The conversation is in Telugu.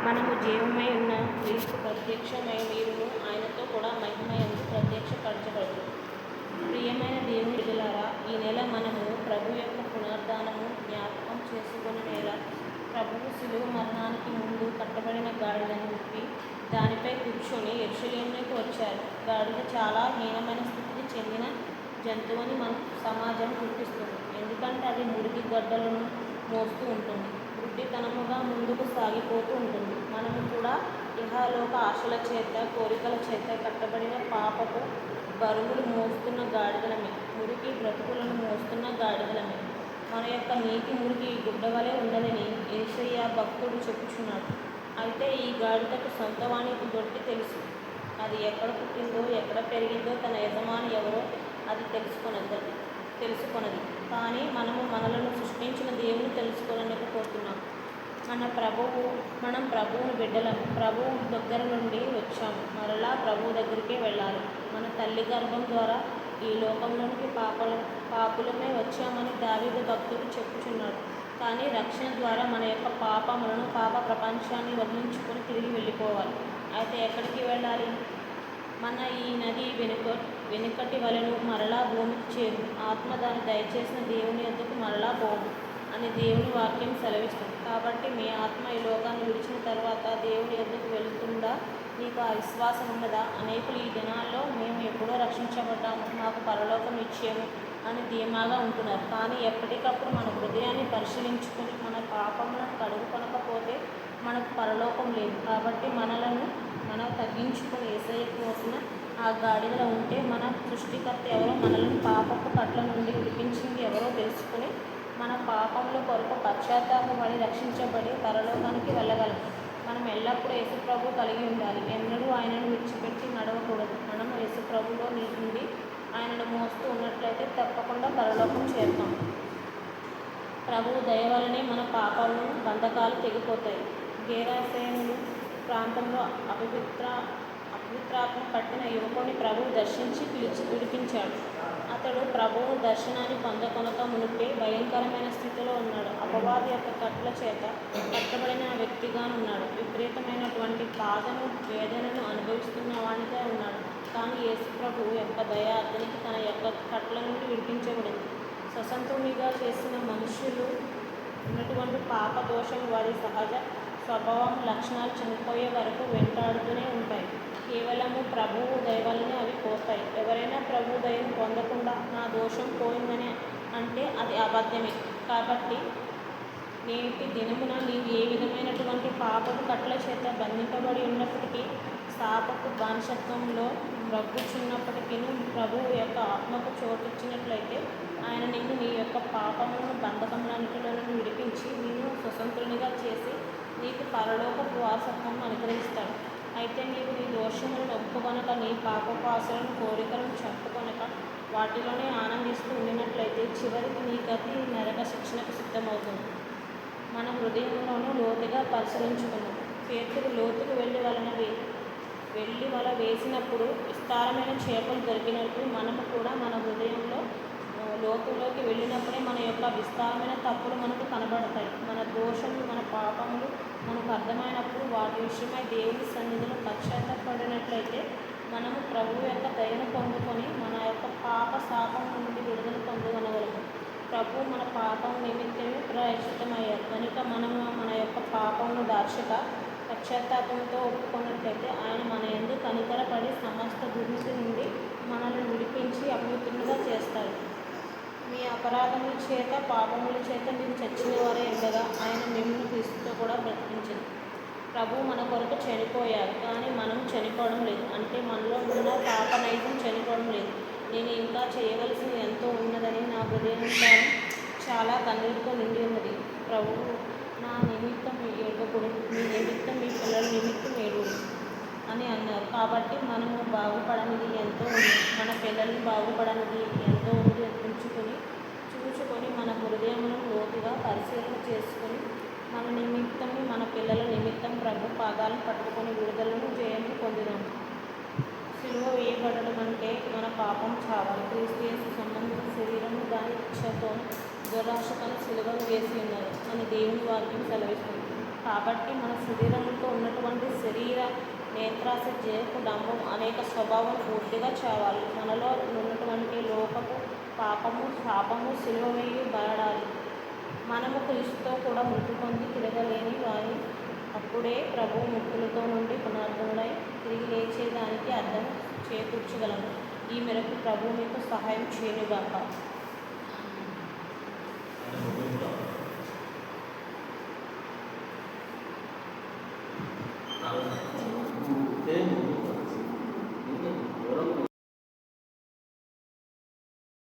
మనము జీవమై ఉన్న క్రీస్తు ప్రత్యక్షమై మీరును ఆయనతో కూడా మహిమయందు ప్రత్యక్షపరచబడదు. ప్రియమైన దేవుని బిడ్డలారా, ఈ నెల మనము ప్రభు యొక్క పునరుద్ధానము జ్ఞాపకం చేసుకునే నెల. ప్రభువు శిలువ మరణానికి ముందు కట్టబడిన గాడిదను విప్పి దానిపై కూర్చొని యెరూషలేమునకు వచ్చారు. గాడిద చాలా హీనమైన స్థితికి చెందిన జంతువుని మన సమాజం గుర్తిస్తుంది. ఎందుకంటే అది మురికి గడ్డలను మోస్తూ ఉంటుంది, గుడ్డితనముగా ముందుకు సాగిపోతూ ఉంటుంది. మనము కూడా ఇహలోక ఆశల చేత, కోరికల చేత కట్టబడిన పాపపు బరువులు మోస్తున్న గాడిదలమే, మురికి బ్రతుకులను మోస్తున్న గాడిదలమే. మన యొక్క నీతి మురికి గుడ్డవలే ఉన్నదని యేషయ్య భక్తుడు చెప్పుచున్నాడు. అయితే ఈ గాడిదకు సొంతవానికి దొడ్డి తెలుసు. అది ఎక్కడ పుట్టిందో, ఎక్కడ పెరిగిందో, తన యజమాని ఎవరో అది తెలుసుకొనది. కానీ మనము మనలను సృష్టించిన దేవుని తెలుసుకోలేకపోతున్నాం. మనం ప్రభువుని బిడ్డలము, ప్రభువు దగ్గర నుండి వచ్చాము, మరలా ప్రభువు దగ్గరికే వెళ్ళాలి. మన తల్లి గర్భం ద్వారా ఈ లోకంలోనికి పాపులమే వచ్చామని దావీదు భక్తుడు చెప్పుచున్నాడు. కానీ రక్షణ ద్వారా మన యొక్క పాపములను, పాప ప్రపంచాన్ని వదిలించుకొని తిరిగి వెళ్ళిపోవాలి. అయితే ఎక్కడికి వెళ్ళాలి? మన ఈ నది వెనుకటి వలెను మరలా భూమికి చేరు. ఆత్మ దాన్ని దయచేసిన దేవుని యొద్దకు మరలా పోవు అని దేవుని వాక్యం సెలవిస్తుంది. కాబట్టి మీ ఆత్మ ఈ లోకాన్ని విడిచిన తర్వాత దేవుని యొద్దకు వెళుతుందా? మీకు ఆ విశ్వాసం ఉన్నదా? అనేకులు ఈ దినాల్లో మేము ఎప్పుడో రక్షించబడ్డాము, మాకు పరలోకం నిశ్చయము అని ధీమాగా ఉంటున్నారు. కానీ ఎప్పటికప్పుడు మన హృదయాన్ని పరిశీలించుకొని మన పాపములను కడుగుకొనకపోతే మనకు పరలోకం లేదు. కాబట్టి మనం తగ్గించుకొని యేసయ్యకు మోసిన ఆ గాడిదలో ఉంటే మన సృష్టికర్త ఎవరో, మనల్ని పాపపు కట్ల నుండి విడిపించింది ఎవరో తెలుసుకుని మన పాపముల కొరకు పశ్చాత్తాపపడి రక్షించబడి పరలోకానికి వెళ్ళగలం. మనం ఎల్లప్పుడూ యేసుప్రభు కలిగి ఉండాలి. ఎన్నడూ ఆయనను విడిచిపెట్టి నడవకూడదు. మనం యేసుప్రభులో నుండి ఆయనను మోస్తూ ఉన్నట్లయితే తప్పకుండా పరలోకం చేరుతాం. ప్రభువు దయ వలనే మన పాపాలను, బంధకాలు తెగిపోతాయి. గెరాసేను ప్రాంతంలో అపవిత్రాత్మ పట్టిన యువకుని ప్రభువు దర్శించి విడిపించాడు. అతడు ప్రభువు దర్శనాన్ని పొందకొనక మునిపే భయంకరమైన స్థితిలో ఉన్నాడు. అపవాది యొక్క కట్ల చేత కట్టబడిన వ్యక్తిగానున్నాడు. విపరీతమైనటువంటి బాధను, వేదనను అనుభవిస్తున్న వానిగా ఉన్నాడు. కానీ యేసు ప్రభువు యొక్క దయ అతనికి తన యొక్క కట్ల నుండి విడిపించబడింది. స్వతంత్రునిగా చేసిన మనుషులు ఉన్నటువంటి పాప దోషం వారి సహజ స్వభావం, లక్షణాలు చనిపోయే వరకు వెంటాడుతూనే ఉంటాయి. కేవలము ప్రభువు దయ వల్లనే అవి పోతాయి. ఎవరైనా ప్రభు దయను పొందకుండా నా దోషం పోయిందని అంటే అది అబద్ధమే. కాబట్టి నేటి దినమున నీవు ఏ విధమైనటువంటి పాపపు కట్ల చేత బంధింపబడి ఉన్నప్పటికీ, శాపపు బానిసత్వంలో మ్రగ్గుచున్నప్పటికీ, ప్రభువు యొక్క ఆత్మకు చోటిచ్చినట్లయితే ఆయన నిన్ను నీ యొక్క పాపములను, బంధకములన్నిటిలో నుండి విడిపించి నిన్ను స్వతంత్రునిగా చేసి నీకు పరలోకపు వారసత్వం అనుగ్రహిస్తాడు. అయితే నీవు నీ దోషములను ఒప్పుకొనక, నీ పాపపు ఆశలను, కోరికలను చంపుకొనక వాటిలోనే ఆనందిస్తూ ఉండినట్లయితే చివరికి నీ గతి నరక శిక్షణకు సిద్ధమవుతుంది. మన హృదయంలోనూ లోతుగా పరిశీలించుకున్నాం. పేతురు లోతుకు వెళ్ళి వల వేసినప్పుడు విస్తారమైన చేపలు దొరికినట్టు మనము కూడా మన హృదయంలో లోతులోకి వెళ్ళినప్పుడే మన యొక్క విస్తారమైన తప్పులు మనకు కనబడతాయి. మన దోషములు, మన పాపములు మనకు అర్థమైనప్పుడు వాటి విషయమై దేవుని సన్నిధిలో పశ్చాత్తాపడినట్లయితే మనము ప్రభువు యొక్క దయను పొందుకొని మన యొక్క పాప శాపం నుండి విడుదల పొందగలము. ప్రభువు మన పాపం నిమిత్తమే ప్రాయశ్చిత్తమయ్యారు కనుక మనము మన యొక్క పాపమును దార్శక పశ్చాత్తాపంతో ఒప్పుకున్నట్లయితే ఆయన మన యందు కనికరపడి సమస్త దుర్నీతి నుండి మనల్ని విడిపించి అపవిత్రులుగా చేస్తాడు. మీ అపరాధముల చేత, పాపముల చేత మీరు చచ్చిన వారే ఉండగా ఆయన మిమ్మల్ని క్రీస్తుతో కూడా బ్రతికించింది. ప్రభువు మన కొరకు చనిపోయారు, కానీ మనం చనిపోవడం లేదు. అంటే మనలో ఉన్న పాప నైజం చనిపోవడం లేదు. నేను ఇంకా చేయవలసింది ఎంతో ఉన్నదని నా హృదయంలో చాలా కన్నీటితో నిండి ఉన్నది. ప్రభువు నా నిమిత్తం ఏడుకుడు, మీ నిమిత్తం, మీ పిల్లల నిమిత్తం ఏడుడు అని అన్నారు. కాబట్టి మనము బాగుపడనిది ఎంతో ఉంది, మన పిల్లల్ని బాగుపడనిది ఎంతో ఉంది చూచుకొని మన హృదయమును లోతుగా పరిశీలన చేసుకొని మన నిమిత్తము, మన పిల్లల నిమిత్తం ప్రభు పాదాలను పట్టుకొని విడుదలను, జయము పొందుదాము. సిలువ వేయబడడం అంటే మన పాపం చావాలి. క్రీస్తు యేసు సంబంధిత శరీరము దాని ఇచ్ఛతోను దురాశతోను సిలువను వేసి ఉన్నారు అని దేవుని వాక్యం సెలవిస్తుంది. కాబట్టి మన శరీరముతో ఉన్నటువంటి శరీర నేత్రాస జయకు డంబం అనేక స్వభావం పూర్తిగా చావాలి. మనలో ఉన్నటువంటి లోకపు పాపము శాపము సిలువ వేయి బయడాలి. మనము క్రీస్తుతో కూడా మృతి పొంది తిరగలేని వారి అప్పుడే ప్రభు ముక్కులతో నుండి పునరుద్ధరణై తిరిగి లేచేదానికి అర్థం చేకూర్చగలము. ఈ మేరకు ప్రభు మీకు సహాయం చేయనుగాక. అవును.